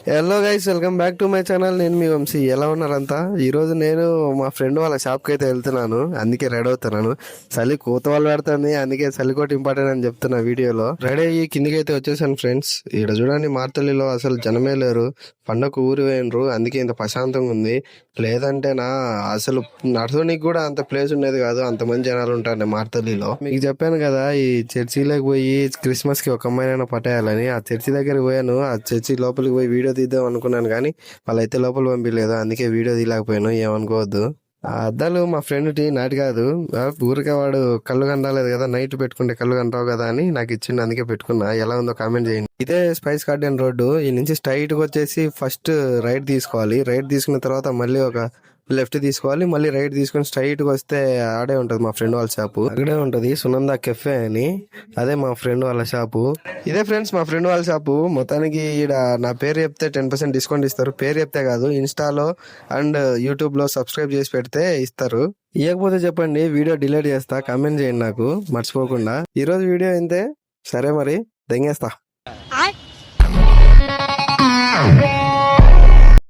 Hello guys, welcome back to my channel. నేను మీ వంశీ. ఎలా ఉన్నారంతా? ఈరోజు నేను మా ఫ్రెండ్ వాళ్ళ షాప్కి అయితే వెళ్తున్నాను, అందుకే రెడీ అవుతున్నాను. చలి కోత వాళ్ళు పెడుతుంది, అందుకే చలి కోట ఇంపార్టెంట్ అని చెప్తున్నా వీడియోలో. రెడీ అయ్యి కిందికి అయితే వచ్చేసాను ఫ్రెండ్స్. ఇక్కడ చూడండి, మార్తల్లిలో అసలు జనమే లేరు. పండగ ఊరు పోయినరు, అందుకే ఇంత ప్రశాంతంగా ఉంది. లేదంటే అసలు నడవడానికి కూడా అంత ప్లేస్ ఉండేది కాదు, అంతమంది జనాలు ఉంటారు మార్తల్లిలో. మీకు చెప్పాను కదా, ఈ చర్చిలోకి పోయి క్రిస్మస్ కి ఒక అమ్మాయినైనా పట్టేయాలని. ఆ చర్చి దగ్గరికి పోయాను, ఆ చర్చి లోపలికి పోయి వీడియో తీద్దాం అనుకున్నాను, కానీ వాళ్ళైతే లోపల పంపించలేదు, అందుకే వీడియో తీయలేకపోయాను. ఏమనుకోవద్దు. ఆ అద్దాలు మా ఫ్రెండ్ టీ నాటి కాదు, ఊరికే వాడు కళ్ళు కనరాలేదు కదా, నైట్ పెట్టుకుంటే కళ్ళు కనరావు కదా అని నాకు ఇచ్చిండు, అందుకే పెట్టుకున్నా. ఎలా ఉందో కామెంట్ చేయండి. ఇదే స్పైస్ గార్డెన్ రోడ్డు. ఈ నుంచి స్ట్రైట్ గా వచ్చేసి ఫస్ట్ రైట్ తీసుకోవాలి. రైట్ తీసుకున్న తర్వాత మళ్ళీ ఒక లెఫ్ట్ తీసుకోవాలి, మళ్ళీ రైట్ తీసుకొని స్ట్రైట్ గా వస్తే ఆడే ఉంటది మా ఫ్రెండ్ వాళ్ళ షాపు. అక్కడే ఉంటది సునంద కెఫే అని, అదే మా ఫ్రెండ్ వాళ్ళ షాపు. ఇదే ఫ్రెండ్స్ మా ఫ్రెండ్ వాళ్ళ షాపు. మొత్తానికి ఈడ నా పేరు చెప్తే 10% డిస్కౌంట్ ఇస్తారు. పేరు చెప్తే కాదు, ఇన్స్టాలో అండ్ యూట్యూబ్ లో సబ్స్క్రైబ్ చేసి పెడితే ఇస్తారు. ఇవ్వకపోతే చెప్పండి, వీడియో డిలీట్ చేస్తా. కామెంట్ చేయండి నాకు మర్చిపోకుండా. ఈ రోజు వీడియో ఇంతే. సరే మరి, దెంగేస్తా.